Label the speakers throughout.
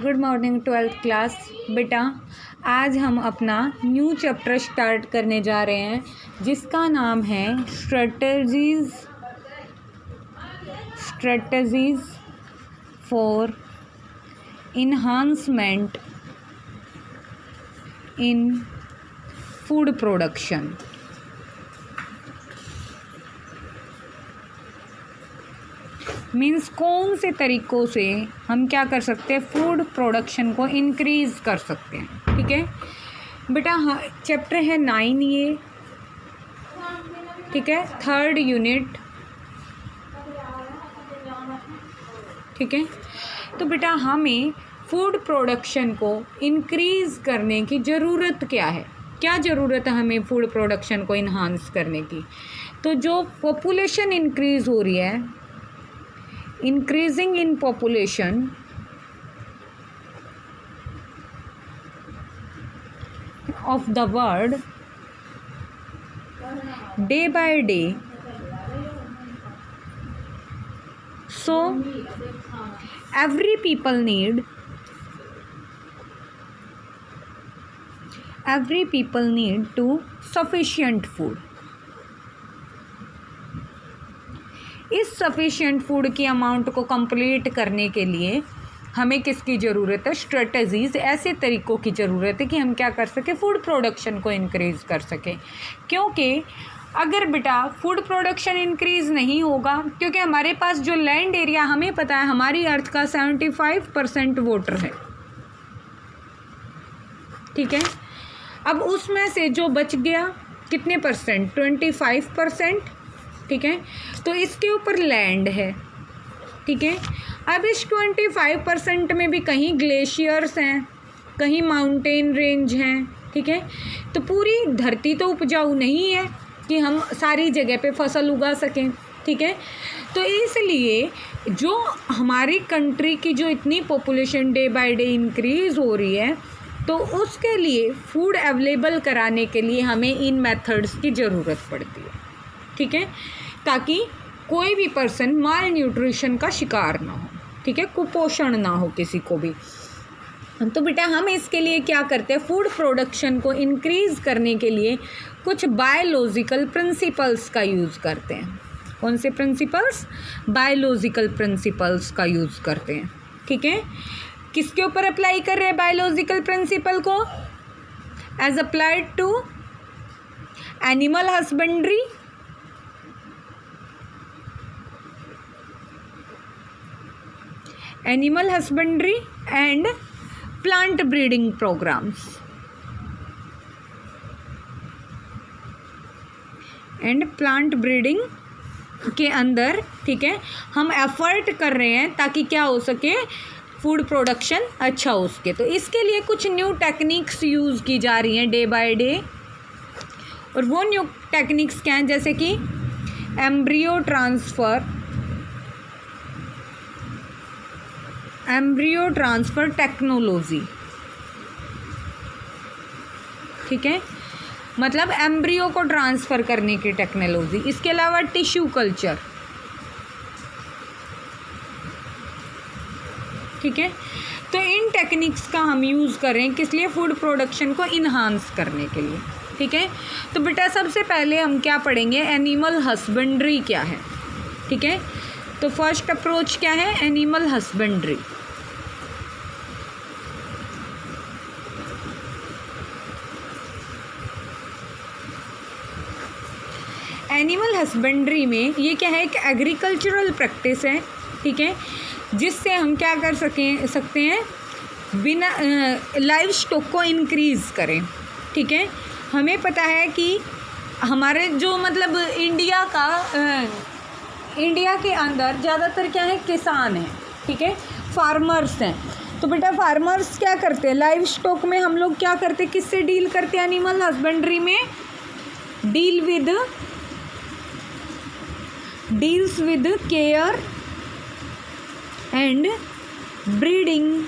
Speaker 1: Good morning 12th class. बेटा आज हम अपना न्यू चैप्टर स्टार्ट करने जा रहे हैं जिसका नाम है strategies for enhancement in food production. Means कौन से तरीक़ों से हम क्या कर सकते हैं, फूड प्रोडक्शन को इंक्रीज़ कर सकते हैं। ठीक है बेटा, हाँ चैप्टर है 9 ये, ठीक है, 3rd यूनिट। ठीक है, तो बेटा हमें फूड प्रोडक्शन को इंक्रीज़ करने की ज़रूरत क्या है, क्या ज़रूरत है हमें फूड प्रोडक्शन को इन्हांस करने की। तो जो पॉपुलेशन इंक्रीज़ हो रही है, increasing in population of the world day by day, so every people need to sufficient food। इस सफिशिएंट फूड की अमाउंट को कंप्लीट करने के लिए हमें किसकी ज़रूरत है, स्ट्रेटजीज़, ऐसे तरीक़ों की ज़रूरत है कि हम क्या कर सकें, फूड प्रोडक्शन को इंक्रीज़ कर सकें। क्योंकि अगर बेटा फूड प्रोडक्शन इंक्रीज़ नहीं होगा, क्योंकि हमारे पास जो लैंड एरिया, हमें पता है हमारी अर्थ का 75% वाटर है। ठीक है, अब उसमें से जो बच गया कितने परसेंट, 25%। ठीक है, तो इसके ऊपर लैंड है। ठीक है, अब इस 25% में भी कहीं ग्लेशियर्स हैं, कहीं माउंटेन रेंज हैं। ठीक है, तो पूरी धरती तो उपजाऊ नहीं है कि हम सारी जगह पे फसल उगा सकें। ठीक है, तो इसलिए जो हमारी कंट्री की जो इतनी population day by day increase हो रही है, तो उसके लिए फूड अवेलेबल कराने के लिए हमें इन मेथड्स की ज़रूरत पड़ती है। ठीक है, ताकि कोई भी पर्सन माल न्यूट्रिशन का शिकार ना हो। ठीक है, कुपोषण ना हो किसी को भी। तो बेटा हम इसके लिए क्या करते हैं, फूड प्रोडक्शन को इंक्रीज़ करने के लिए कुछ बायोलॉजिकल प्रिंसिपल्स का यूज़ करते हैं। कौन से प्रिंसिपल्स, बायोलॉजिकल प्रिंसिपल्स का यूज़ करते हैं। ठीक है, किसके ऊपर अप्लाई कर रहे हैं बायोलॉजिकल प्रिंसिपल को, as applied to animal husbandry, animal husbandry and plant breeding programs and plant breeding के अंदर, ठीक है, हम एफर्ट कर रहे हैं ताकि क्या हो सके, फूड प्रोडक्शन अच्छा हो सके। तो इसके लिए कुछ न्यू टेक्निक्स यूज़ की जा रही हैं डे बाय डे, और वो न्यू टेक्निक्स क्या हैं, जैसे कि एम्ब्रियो ट्रांसफ़र टेक्नोलॉजी। ठीक है, मतलब एम्ब्रियो को ट्रांसफ़र करने की टेक्नोलॉजी। इसके अलावा टिश्यू कल्चर। ठीक है, तो इन टेक्निक्स का हम यूज़ करें किस लिए, फूड प्रोडक्शन को इन्हांस करने के लिए। ठीक है, तो बेटा सबसे पहले हम क्या पढ़ेंगे, एनिमल हस्बेंड्री क्या है। ठीक है, तो फर्स्ट अप्रोच क्या है, एनिमल हस्बेंड्री। एनिमल हस्बेंड्री में ये क्या है, एक एग्रीकल्चरल प्रैक्टिस है। ठीक है, जिससे हम क्या कर सकते हैं, बिना लाइव स्टॉक को इंक्रीज़ करें। ठीक है, हमें पता है कि हमारे जो मतलब इंडिया के अंदर ज़्यादातर क्या है, किसान हैं। ठीक है, फार्मर्स हैं। तो बेटा फार्मर्स क्या करते हैं, लाइव स्टॉक में हम लोग क्या करते हैं, किससे डील करते हैं, एनिमल हस्बेंड्री में deals with care and breeding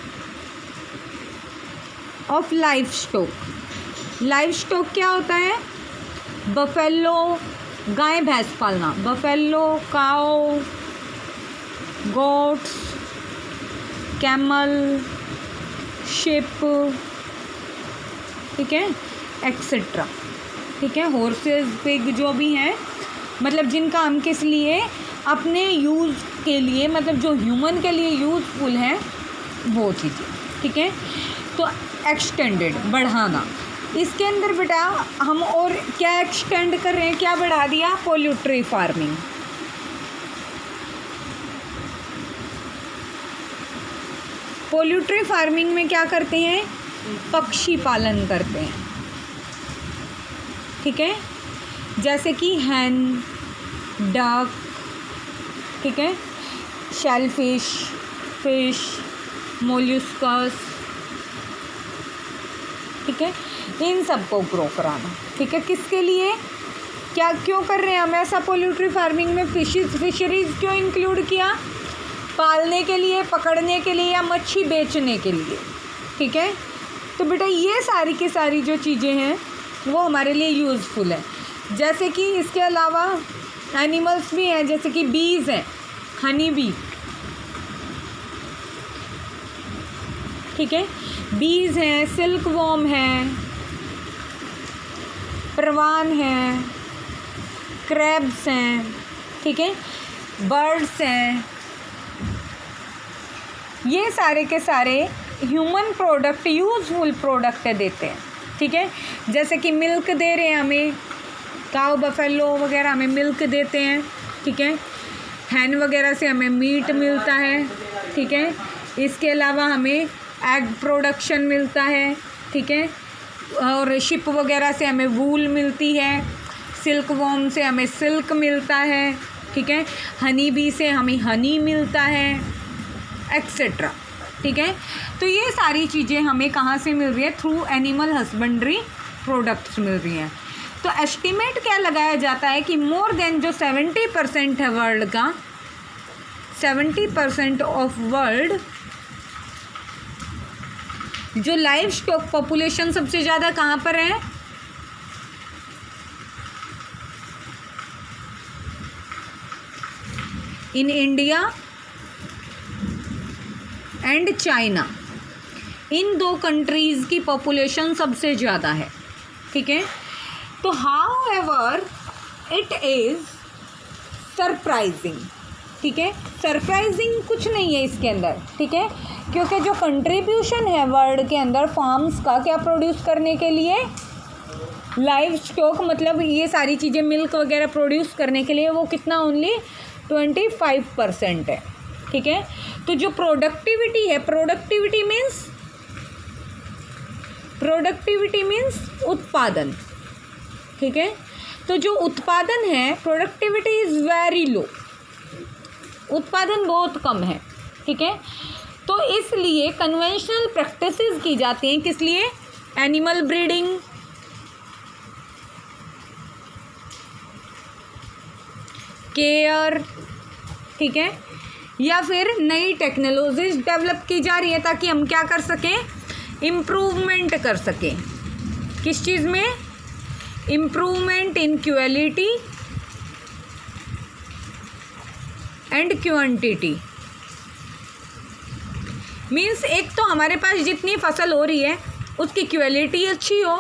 Speaker 1: of live stock. Live stock क्या होता है, बफेलो, गाय भैंस पालना, बफेलो, काओ, गोट्स, कैमल, शिप, ठीक है, एक्सेट्रा, ठीक है, हॉर्सेस, पिग जो भी हैं, मतलब जिनका हम किस लिए, अपने यूज़ के लिए, मतलब जो ह्यूमन के लिए यूज़फुल हैं वो चीज़ें, ठीक है। तो एक्सटेंडेड, बढ़ाना, इसके अंदर बेटा हम और क्या एक्सटेंड कर रहे हैं, क्या बढ़ा दिया, पोल्ट्री फार्मिंग। पोल्ट्री फार्मिंग में क्या करते हैं, पक्षी पालन करते हैं, ठीक है, जैसे कि हैन, डक, ठीक है, शेलफिश, फिश, मोल्यूस्कस, ठीक है, इन सब को ग्रो कराना, ठीक है। किसके लिए, क्या, क्यों कर रहे हैं हम ऐसा पोल्ट्री फार्मिंग में, फिशरीज क्यों इंक्लूड किया, पालने के लिए, पकड़ने के लिए, या मच्छी बेचने के लिए, ठीक है। तो बेटा ये सारी की सारी जो चीज़ें हैं वो हमारे लिए यूज़फुल है। जैसे कि इसके अलावा एनिमल्स भी हैं, जैसे कि बीज हैं, हनी बी, ठीक है, बीज हैं, सिल्क वॉर्म हैं, परवान हैं, क्रैब्स हैं, ठीक है, बर्ड्स हैं, ये सारे के सारे ह्यूमन प्रोडक्ट, यूज़फुल प्रोडक्ट देते हैं, ठीक है। जैसे कि मिल्क दे रहे हैं हमें, काऊ, बफेलो वगैरह हमें मिल्क देते हैं, ठीक है, हैन वगैरह से हमें मीट मिलता है, ठीक है। इसके अलावा हमें एग प्रोडक्शन मिलता है, ठीक है, और शिप वगैरह से हमें वूल मिलती है, सिल्क वॉर्म से हमें सिल्क मिलता है, ठीक है, हनी बी से हमें हनी मिलता है, एक्सेट्रा, ठीक है। तो ये सारी चीज़ें हमें कहाँ से मिल रही है, थ्रू एनिमल हस्बेंड्री प्रोडक्ट्स मिल रही हैं। तो एस्टिमेट क्या लगाया जाता है कि मोर देन जो 70% है वर्ल्ड का, 70% ऑफ वर्ल्ड जो लाइव स्टॉक पॉपुलेशन सबसे ज़्यादा कहाँ पर है, इन इंडिया एंड चाइना, इन दो कंट्रीज़ की पॉपुलेशन सबसे ज़्यादा है, ठीक है। तो how ever it is surprising, ठीक है, सरप्राइजिंग कुछ नहीं है इसके अंदर, ठीक है, क्योंकि जो कंट्रीब्यूशन है वर्ल्ड के अंदर फार्म्स का क्या प्रोड्यूस करने के लिए, लाइव स्टॉक, मतलब ये सारी चीज़ें मिल्क वगैरह प्रोड्यूस करने के लिए, वो कितना, ओनली 25% है, ठीक है। तो जो प्रोडक्टिविटी है, प्रोडक्टिविटी मीन्स उत्पादन, ठीक है। तो जो उत्पादन है, प्रोडक्टिविटी इज़ वेरी लो, उत्पादन बहुत कम है, ठीक है। तो इसलिए कन्वेंशनल प्रैक्टिसेस की जाती हैं, किस लिए, एनिमल ब्रीडिंग, केयर, ठीक है, या फिर नई टेक्नोलॉजीज डेवलप की जा रही है ताकि हम क्या कर सकें, इम्प्रूवमेंट कर सकें, किस चीज़ में, improvement in quality and quantity. Means एक तो हमारे पास जितनी फसल हो रही है उसकी क्वालिटी अच्छी हो,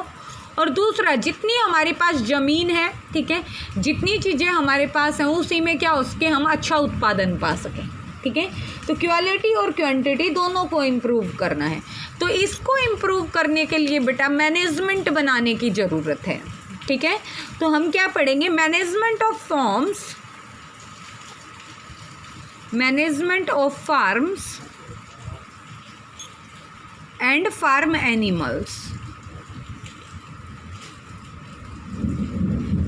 Speaker 1: और दूसरा जितनी हमारे पास ज़मीन है, ठीक है, जितनी चीज़ें हमारे पास हैं उसी में क्या, उसके हम अच्छा उत्पादन पा सकें, ठीक है। तो क्वालिटी और क्वांटिटी दोनों को इम्प्रूव करना है। तो इसको इम्प्रूव करने के लिए बेटा मैनेजमेंट बनाने की ज़रूरत है, ठीक है। तो हम क्या पढ़ेंगे, management of farms, management of farms and farm animals,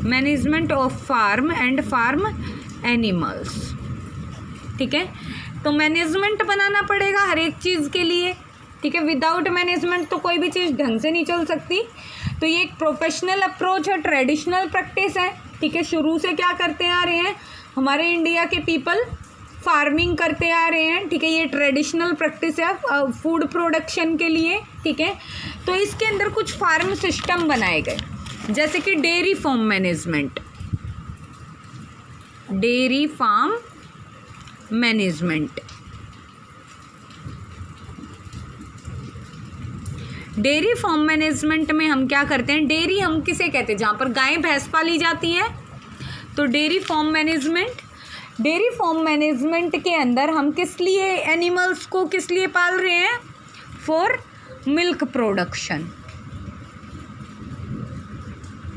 Speaker 1: management of farm and farm animals, ठीक है। तो मैनेजमेंट बनाना पड़ेगा हर एक चीज़ के लिए, ठीक है। विदाउट मैनेजमेंट तो कोई भी चीज़ ढंग से नहीं चल सकती। तो ये एक प्रोफेशनल अप्रोच है, ट्रेडिशनल प्रैक्टिस है, ठीक है। शुरू से क्या करते आ रहे हैं हमारे इंडिया के पीपल, फार्मिंग करते आ रहे हैं, ठीक है। ये ट्रेडिशनल प्रैक्टिस है फूड प्रोडक्शन के लिए, ठीक है। तो इसके अंदर कुछ फार्म सिस्टम बनाए गए, जैसे कि dairy farm management, dairy farm management, dairy farm management में हम क्या करते हैं, डेयरी हम किसे कहते हैं, जहाँ पर गाय भैंस पाली जाती है, तो डेयरी फार्म मैनेजमेंट के अंदर हम किस लिए एनिमल्स को किस लिए पाल रहे हैं, फॉर मिल्क प्रोडक्शन,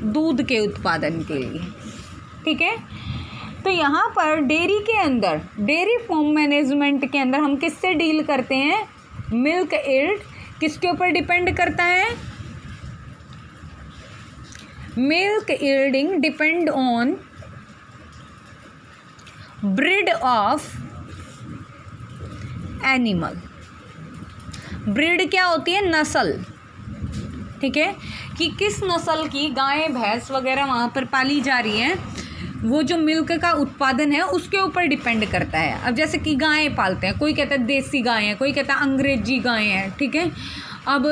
Speaker 1: दूध के उत्पादन के लिए, ठीक है। तो यहाँ पर डेयरी के अंदर, डेयरी फार्म मैनेजमेंट के अंदर हम किससे डील करते हैं, मिल्क यील्ड किसके ऊपर डिपेंड करता है, milk yielding depend on breed of animal. Breed क्या होती है, नस्ल, ठीक है, कि किस नस्ल की गाय भैंस वगैरह वहाँ पर पाली जा रही हैं, वो जो मिल्क का उत्पादन है उसके ऊपर डिपेंड करता है। अब जैसे कि गायें पालते हैं, कोई कहता है देसी गाय है, कोई कहता है अंग्रेजी गाय है, ठीक है। अब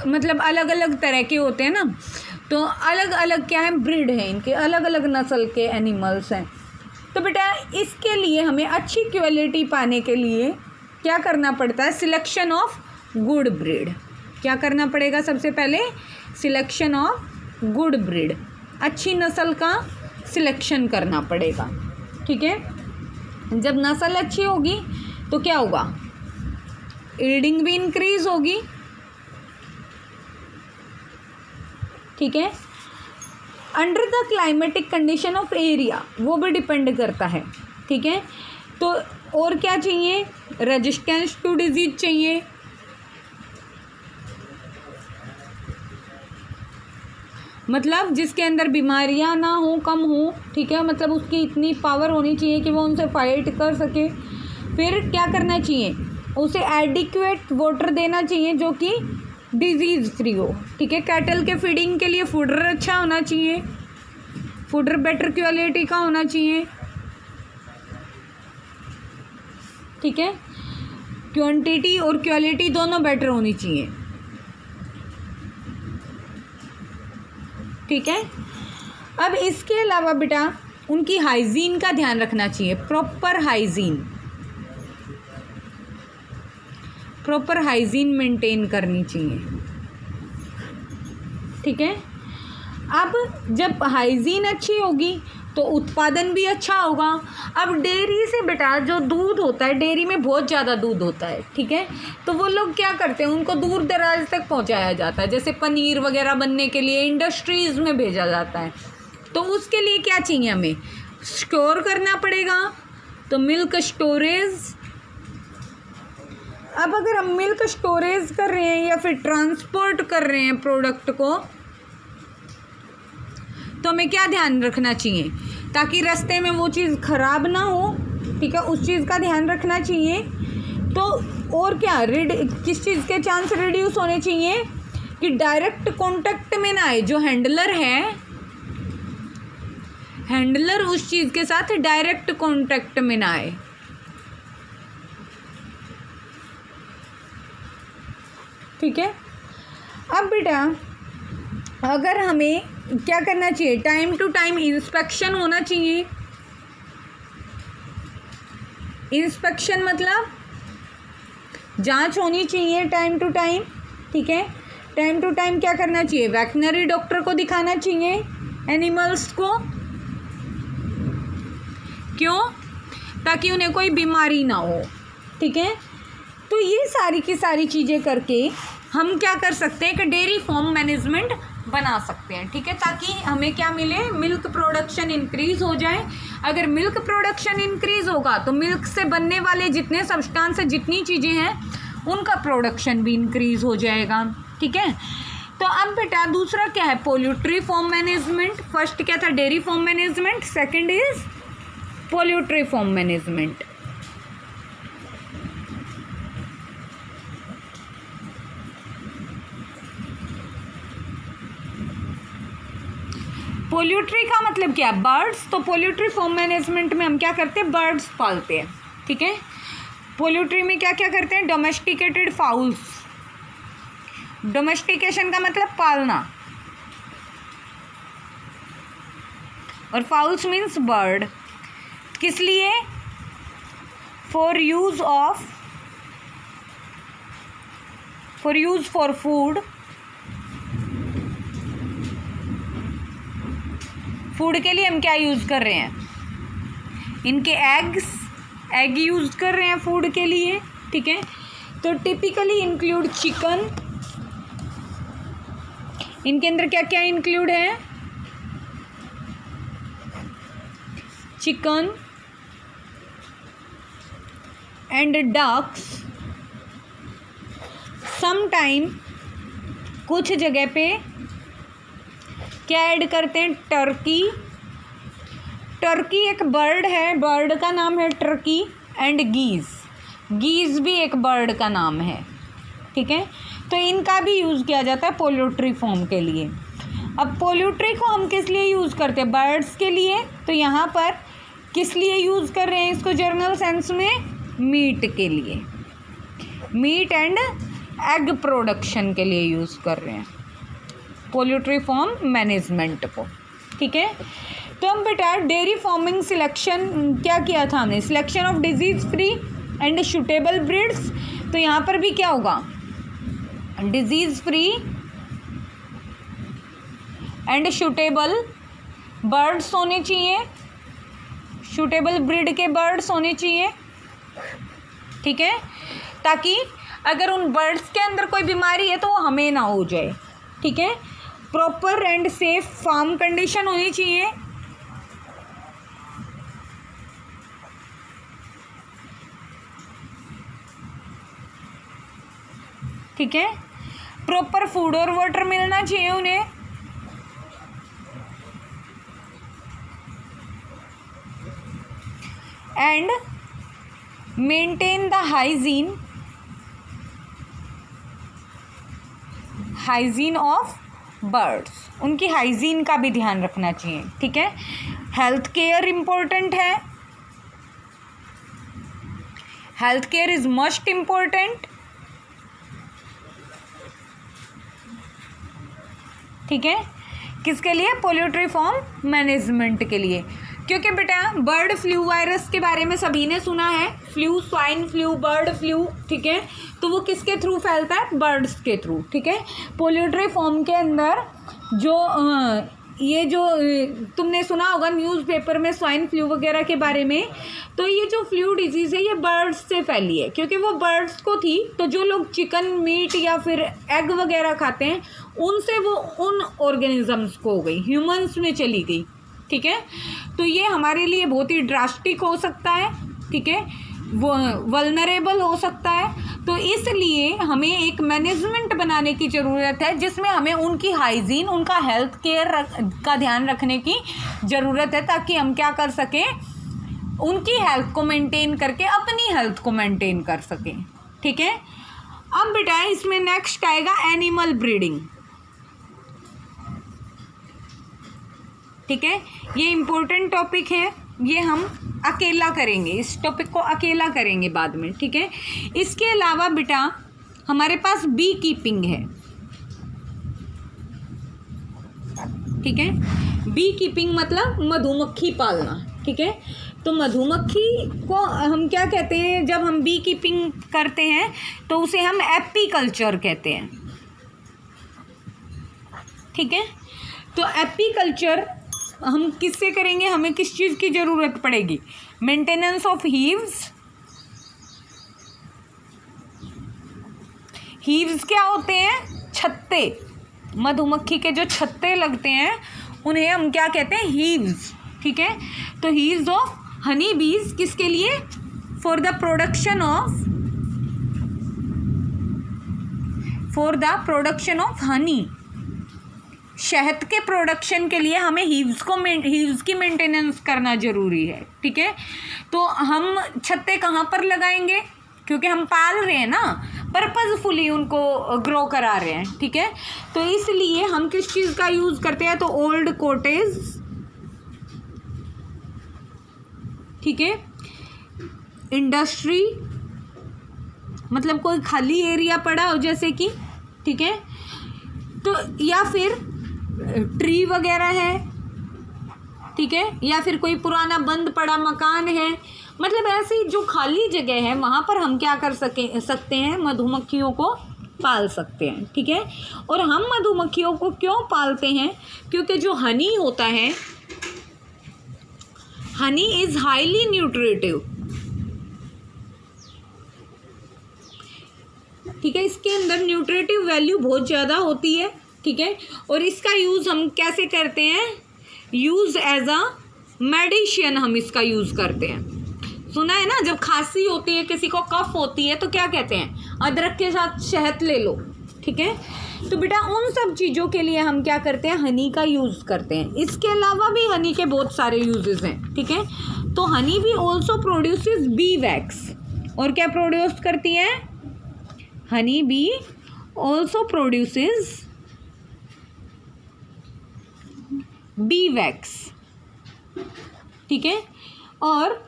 Speaker 1: मतलब अलग अलग तरह के होते हैं ना, तो अलग अलग क्या है, ब्रीड है इनके, अलग अलग नस्ल के एनिमल्स हैं। तो बेटा इसके लिए हमें अच्छी क्वालिटी पाने के लिए क्या करना पड़ता है, सिलेक्शन ऑफ गुड ब्रीड। क्या करना पड़ेगा, सबसे पहले सिलेक्शन ऑफ गुड ब्रीड, अच्छी नस्ल का सिलेक्शन करना पड़ेगा, ठीक है। जब नस्ल अच्छी होगी तो क्या होगा, यील्डिंग भी इंक्रीज होगी, ठीक है। Under the climatic condition of area, वो भी डिपेंड करता है, ठीक है। तो और क्या चाहिए, रेजिस्टेंस टू डिजीज चाहिए, मतलब जिसके अंदर बीमारियां ना हो, कम हो, ठीक है, मतलब उसकी इतनी पावर होनी चाहिए कि वो उनसे फाइट कर सके। फिर क्या करना चाहिए, उसे एडिक्वेट वाटर देना चाहिए जो कि डिजीज़ फ्री हो, ठीक है। कैटल के फीडिंग के लिए फूडर अच्छा होना चाहिए, फूडर बेटर क्वालिटी का होना चाहिए, ठीक है। क्वांटिटी और क्वालिटी दोनों बेटर होनी चाहिए, ठीक है। अब इसके अलावा बेटा उनकी हाइजीन का ध्यान रखना चाहिए, प्रॉपर हाइजीन मेंटेन करनी चाहिए, ठीक है। अब जब हाइजीन अच्छी होगी तो उत्पादन भी अच्छा होगा। अब डेयरी से बेटा जो दूध होता है, डेयरी में बहुत ज़्यादा दूध होता है, ठीक है, तो वो लोग क्या करते हैं, उनको दूर दराज तक पहुंचाया जाता है, जैसे पनीर वगैरह बनने के लिए इंडस्ट्रीज़ में भेजा जाता है। तो उसके लिए क्या चाहिए, हमें स्टोर करना पड़ेगा, तो मिल्क स्टोरेज। अब अगर हम मिल्क स्टोरेज कर रहे हैं या फिर ट्रांसपोर्ट कर रहे हैं प्रोडक्ट को, तो हमें क्या ध्यान रखना चाहिए, ताकि रास्ते में वो चीज़ ख़राब ना हो, ठीक है, उस चीज़ का ध्यान रखना चाहिए। तो और क्या, किस चीज़ के चांस रिड्यूस होने चाहिए कि डायरेक्ट कांटेक्ट में ना आए, जो हैंडलर है, हैंडलर उस चीज़ के साथ डायरेक्ट कांटेक्ट में ना आए, ठीक है। अब बेटा अगर हमें क्या करना चाहिए, टाइम टू टाइम इंस्पेक्शन होना चाहिए। इंस्पेक्शन मतलब जांच होनी चाहिए टाइम टू टाइम, ठीक है। टाइम टू टाइम क्या करना चाहिए, वेटनरी डॉक्टर को दिखाना चाहिए एनिमल्स को, क्यों, ताकि उन्हें कोई बीमारी ना हो, ठीक है। तो ये सारी की सारी चीज़ें करके हम क्या कर सकते हैं कि डेयरी फार्म मैनेजमेंट बना सकते हैं, ठीक है, ताकि हमें क्या मिले, मिल्क प्रोडक्शन इंक्रीज़ हो जाए। अगर मिल्क प्रोडक्शन इंक्रीज़ होगा तो मिल्क से बनने वाले जितने सब्सटेंस, जितनी चीज़ें हैं, उनका प्रोडक्शन भी इंक्रीज़ हो जाएगा, ठीक है। तो अब बेटा दूसरा क्या है, पोल्ट्री फार्म मैनेजमेंट। फर्स्ट क्या था, dairy farm management, second is poultry farm management. Poultry का मतलब क्या, बर्ड्स। तो पोल्ट्री फार्म मैनेजमेंट में हम क्या करते हैं, बर्ड्स पालते हैं, ठीक है। पोल्ट्री में क्या क्या करते हैं, डोमेस्टिकेटेड फाउल्स। डोमेस्टिकेशन का मतलब पालना, और फाउल्स मीन्स बर्ड। किस लिए, for use of for use for food, food के लिए हम क्या यूज़ कर रहे हैं, इनके एग यूज़ कर रहे हैं फूड के लिए, ठीक है। तो टिपिकली इंक्लूड चिकन, इनके अंदर क्या क्या इंक्लूड है, चिकन एंड डक्स, समटाइम कुछ जगह पे क्या ऐड करते हैं, टर्की। टर्की एक बर्ड है, बर्ड का नाम है टर्की, एंड गीज़ भी एक बर्ड का नाम है, ठीक है। तो इनका भी यूज़ किया जाता है पोल्ट्री फॉर्म के लिए। अब पोल्ट्री को हम किस लिए यूज़ करते हैं, बर्ड्स के लिए। तो यहाँ पर किस लिए यूज़ कर रहे हैं इसको जनरल सेंस में, मीट के लिए, मीट एंड एग प्रोडक्शन के लिए यूज़ कर रहे हैं पोल्ट्री फॉर्म मैनेजमेंट को, ठीक है। तो हम बेटा डेयरी फार्मिंग सिलेक्शन क्या किया था हमने, selection of disease free and suitable breeds. तो यहाँ पर भी क्या होगा, disease free and suitable birds होने चाहिए, सूटेबल ब्रीड के बर्ड्स होने चाहिए, ठीक है, ताकि अगर उन बर्ड्स के अंदर कोई बीमारी है तो वो हमें ना हो जाए, ठीक है। Proper and safe farm condition होनी चाहिए, ठीक है। प्रॉपर फूड और वाटर मिलना चाहिए उन्हें, and maintain the hygiene of birds, उनकी हाइजीन का भी ध्यान रखना चाहिए, ठीक है। हेल्थ केयर इम्पोर्टेंट है, health care is must important, ठीक है। किसके लिए, पोल्ट्री फार्म मैनेजमेंट के लिए। क्योंकि बेटा बर्ड फ्लू वायरस के बारे में सभी ने सुना है, flu, swine flu, bird flu, ठीक है। तो वो किसके थ्रू फैलता है, बर्ड्स के थ्रू, ठीक है। पोल्ट्री फार्म के अंदर जो ये जो तुमने सुना होगा न्यूज़पेपर में स्वाइन फ्लू वगैरह के बारे में, तो ये जो फ्लू डिजीज़ है ये बर्ड्स से फैली है, क्योंकि वो बर्ड्स को थी। तो जो लोग चिकन मीट या फिर एग वगैरह खाते हैं उनसे वो उन ऑर्गेनिजम्स को हो गई, ह्यूमंस में चली गई, ठीक है। तो ये हमारे लिए बहुत ही ड्रास्टिक हो सकता है, ठीक है, वो वल्नरेबल हो सकता है। तो इसलिए हमें एक मैनेजमेंट बनाने की ज़रूरत है जिसमें हमें उनकी हाइजीन, उनका हेल्थ केयर का ध्यान रखने की ज़रूरत है, ताकि हम क्या कर सकें, उनकी हेल्थ को मेंटेन करके अपनी हेल्थ को मेंटेन कर सकें, ठीक है। अब बेटा इसमें नेक्स्ट आएगा एनिमल ब्रीडिंग, ठीक है। ये इम्पोर्टेंट टॉपिक है, ये हम अकेला करेंगे, इस टॉपिक को अकेला करेंगे बाद में, ठीक है। इसके अलावा बेटा हमारे पास बी कीपिंग है, ठीक है। बी कीपिंग मतलब मधुमक्खी पालना, ठीक है। तो मधुमक्खी को हम क्या कहते हैं, जब हम बी कीपिंग करते हैं तो उसे हम एपीकल्चर कहते हैं, ठीक है। तो एपीकल्चर हम किससे करेंगे, हमें किस चीज़ की ज़रूरत पड़ेगी, मेंटेनेंस ऑफ हीव्स। हीव्स क्या होते हैं, छत्ते, मधुमक्खी के जो छत्ते लगते हैं उन्हें हम क्या कहते हैं, हीव्स, ठीक है। तो हीव्स ऑफ हनी बीज किसके लिए, for the production of honey, शहद के प्रोडक्शन के लिए हमें हीव्स की मेंटेनेंस करना ज़रूरी है, ठीक है। तो हम छत्ते कहाँ पर लगाएंगे, क्योंकि हम पाल रहे हैं ना, पर्पजफुली उनको ग्रो करा रहे हैं, ठीक है। तो इसलिए हम किस चीज़ का यूज़ करते हैं, तो ओल्ड कॉटेज, ठीक है। इंडस्ट्री मतलब कोई खाली एरिया पड़ा हो जैसे कि, ठीक है। तो या फिर ट्री वगैरह है, ठीक है, या फिर कोई पुराना बंद पड़ा मकान है, मतलब ऐसी जो खाली जगह है वहाँ पर हम क्या कर सकते हैं, मधुमक्खियों को पाल सकते हैं, ठीक है। और हम मधुमक्खियों को क्यों पालते हैं? क्योंकि जो हनी होता है, हनी इज हाईली न्यूट्रिटिव, ठीक है। इसके अंदर न्यूट्रिटिव वैल्यू बहुत ज़्यादा होती है, ठीक है। और इसका यूज़ हम कैसे करते हैं? यूज़ एज अ मेडिसिन हम इसका यूज़ करते हैं। सुना है ना, जब खांसी होती है, किसी को कफ होती है, तो क्या कहते हैं? अदरक के साथ शहद ले लो, ठीक है। तो बेटा उन सब चीज़ों के लिए हम क्या करते हैं? हनी का यूज़ करते हैं। इसके अलावा भी हनी के बहुत सारे यूजेस हैं, ठीक है। तो हनी भी ऑल्सो प्रोड्यूसेस बी वैक्स। और क्या प्रोड्यूस करती है? Honey bee also produces B wax, ठीक है। और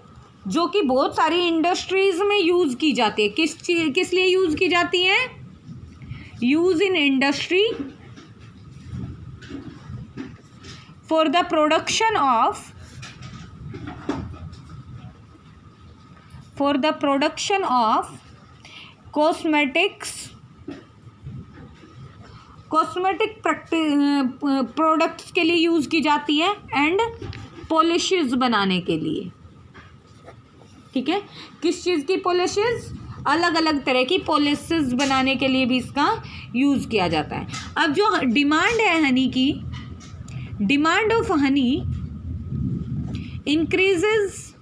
Speaker 1: जो कि बहुत सारी इंडस्ट्रीज में यूज़ की जाती है। किस लिए यूज़ की जाती है? Use in industry for the production of cosmetic products के लिए यूज़ की जाती है एंड पॉलिशेस बनाने के लिए, ठीक है। किस चीज़ की पॉलिशेस? अलग अलग तरह की पॉलिशेस बनाने के लिए भी इसका यूज़ किया जाता है। अब जो डिमांड है हनी की, demand of honey increases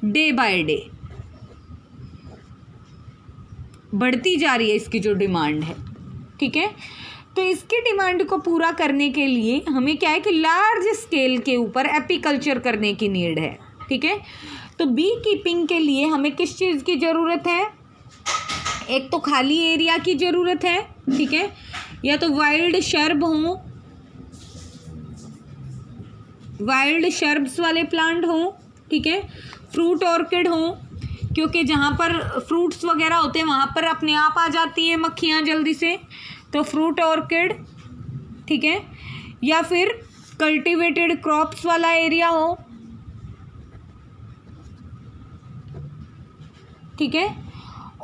Speaker 1: day by day, बढ़ती जा रही है इसकी जो डिमांड है, ठीक है। तो इसकी डिमांड को पूरा करने के लिए हमें क्या है कि लार्ज स्केल के ऊपर एपीकल्चर करने की नीड है, ठीक है। तो बी कीपिंग के लिए हमें किस चीज़ की ज़रूरत है? एक तो खाली एरिया की ज़रूरत है, ठीक है। या तो वाइल्ड शर्ब्स वाले प्लांट हों, ठीक है। फ्रूट ऑर्किड हों, क्योंकि जहाँ पर फ्रूट्स वगैरह होते हैं वहाँ पर अपने आप आ जाती हैं मक्खियाँ जल्दी से, तो फ्रूट ऑर्किड, ठीक है। या फिर कल्टीवेटेड क्रॉप्स वाला एरिया हो, ठीक है।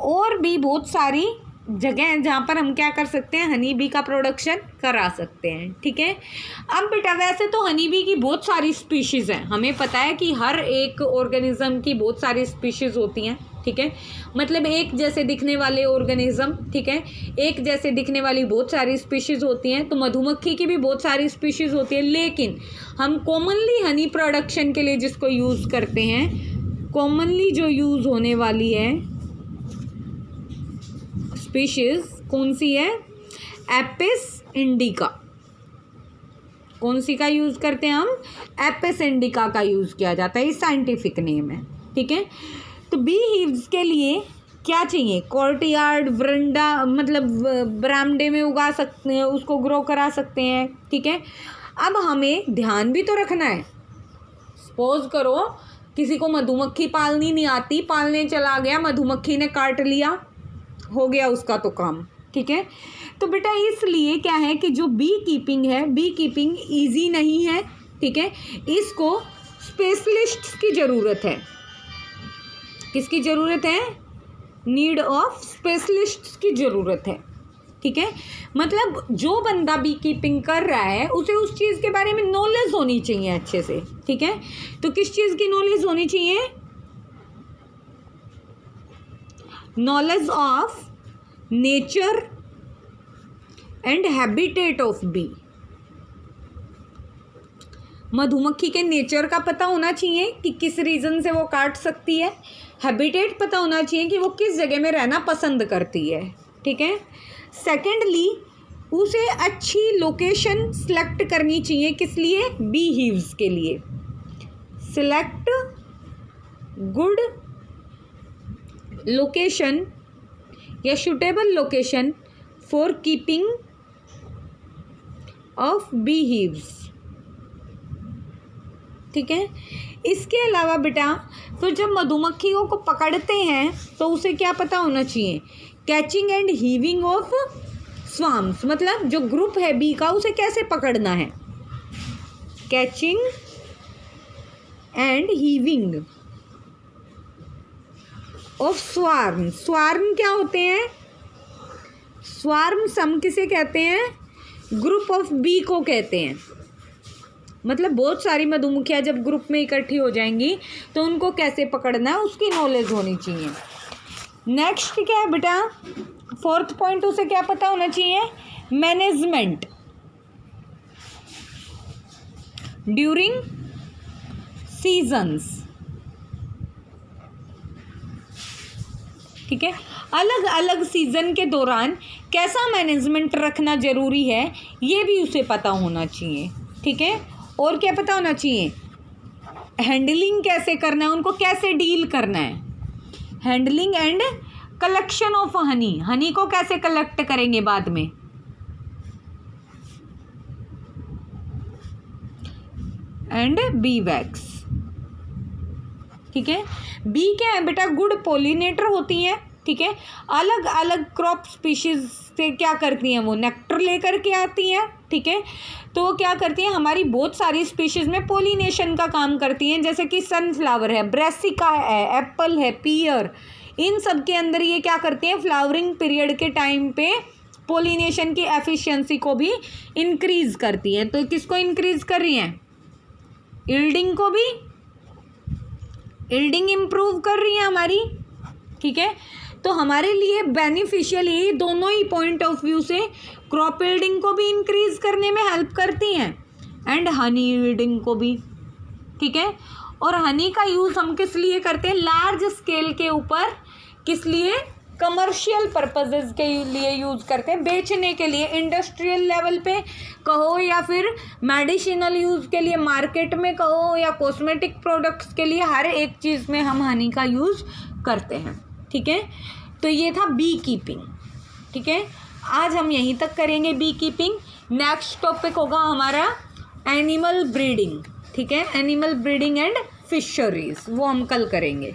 Speaker 1: और भी बहुत सारी जगह हैं जहाँ पर हम क्या कर सकते हैं? हनी बी का प्रोडक्शन करा सकते हैं, ठीक है। अब बेटा वैसे तो हनी बी की बहुत सारी स्पीशीज़ हैं, हमें पता है कि हर एक ऑर्गेनिज्म की बहुत सारी स्पीशीज़ होती हैं, ठीक है। मतलब एक जैसे दिखने वाले ऑर्गेनिज्म, ठीक है, एक जैसे दिखने वाली बहुत सारी स्पीशीज़ होती हैं। तो मधुमक्खी की भी बहुत सारी स्पीशीज़ होती है, लेकिन हम कॉमनली हनी प्रोडक्शन के लिए जिसको यूज़ करते हैं, कॉमनली जो यूज़ होने वाली है स्पीशीज़ कौन सी है? Apis indica. कौन सी का यूज़ करते हैं हम? एपिस इंडिका का यूज़ किया जाता है, ये साइंटिफिक नेम है, ठीक है। तो बी हीव्स के लिए क्या चाहिए? कोर्टयार्ड, वरंडा, मतलब बरामदे में उगा सकते हैं, उसको ग्रो करा सकते हैं, ठीक है। अब हमें ध्यान भी तो रखना है। सपोज करो किसी को मधुमक्खी पालनी नहीं आती, पालने चला गया, मधुमक्खी ने काट लिया, हो गया उसका तो काम, ठीक है। तो बेटा इसलिए क्या है कि जो बी कीपिंग है, बी कीपिंग ईजी नहीं है, ठीक है। इसको स्पेशलिस्ट्स की ज़रूरत है। किसकी ज़रूरत है? नीड ऑफ स्पेशलिस्ट्स की ज़रूरत है, ठीक है। मतलब जो बंदा बी कीपिंग कर रहा है उसे उस चीज़ के बारे में नॉलेज होनी चाहिए अच्छे से, ठीक है। तो किस चीज़ की नॉलेज होनी चाहिए? Knowledge of nature and habitat of bee. मधुमक्खी के नेचर का पता होना चाहिए कि किस रीज़न से वो काट सकती है। हैबिटेट पता होना चाहिए कि वो किस जगह में रहना पसंद करती है, ठीक है। सेकेंडली उसे अच्छी लोकेशन सेलेक्ट करनी चाहिए, किस लिए? बी हीव्स के लिए। सिलेक्ट गुड लोकेशन या suitable location for keeping of bee hives, ठीक है। इसके अलावा बेटा तो जब मधुमक्खियों को पकड़ते हैं तो उसे क्या पता होना चाहिए? Catching and heaving of swarms, मतलब जो ग्रुप है बी का उसे कैसे पकड़ना है? Catching and heaving of swarm. Swarm क्या होते हैं? स्वार्म सम किसे कहते हैं? ग्रुप ऑफ बी को कहते हैं। मतलब बहुत सारी मधुमक्खियाँ जब ग्रुप में इकट्ठी हो जाएंगी तो उनको कैसे पकड़ना है उसकी नॉलेज होनी चाहिए। नेक्स्ट क्या है बेटा, फोर्थ पॉइंट उसे क्या पता होना चाहिए? Management during seasons. ठीक है, अलग अलग सीजन के दौरान कैसा मैनेजमेंट रखना जरूरी है ये भी उसे पता होना चाहिए। ठीक है, और क्या पता होना चाहिए? हैंडलिंग कैसे करना है, उनको कैसे डील करना है। Handling and collection of honey, Honey को कैसे कलेक्ट करेंगे बाद में। And B wax. ठीक है, बी क्या है बेटा? गुड पोलिनेटर होती हैं। ठीक है, अलग अलग क्रॉप स्पीशीज से क्या करती हैं? वो नेक्टर लेकर के आती हैं। ठीक है, तो वो क्या करती हैं? हमारी बहुत सारी स्पीशीज में पोलिनेशन का काम करती हैं, जैसे कि सनफ्लावर है, ब्रेसिका है, एप्पल है, पियर, इन सब के अंदर ये क्या करती हैं? फ्लावरिंग पीरियड के टाइम पे पोलिनेशन की एफिशिएंसी को भी इंक्रीज करती हैं। तो किसको इंक्रीज कर रही हैं? यील्डिंग को भी, यील्डिंग इम्प्रूव कर रही है हमारी। ठीक है, तो हमारे लिए बेनिफिशियल ये दोनों ही पॉइंट ऑफ व्यू से क्रॉप यील्डिंग को भी इंक्रीज करने में हेल्प करती हैं एंड हनी यील्डिंग को भी। ठीक है, और हनी का यूज़ हम किस लिए करते हैं? लार्ज स्केल के ऊपर। किस लिए? कमर्शियल पर्पसेस के लिए यूज़ करते हैं, बेचने के लिए, इंडस्ट्रियल लेवल पे कहो या फिर मेडिसिनल यूज़ के लिए मार्केट में कहो या कॉस्मेटिक प्रोडक्ट्स के लिए, हर एक चीज़ में हम हनी का यूज़ करते हैं। ठीक है, तो ये था बी कीपिंग। ठीक है, आज हम यहीं तक करेंगे बी कीपिंग। नेक्स्ट टॉपिक होगा हमारा एनिमल ब्रीडिंग। ठीक है, एनिमल ब्रीडिंग एंड फिशरीज, वो हम कल करेंगे।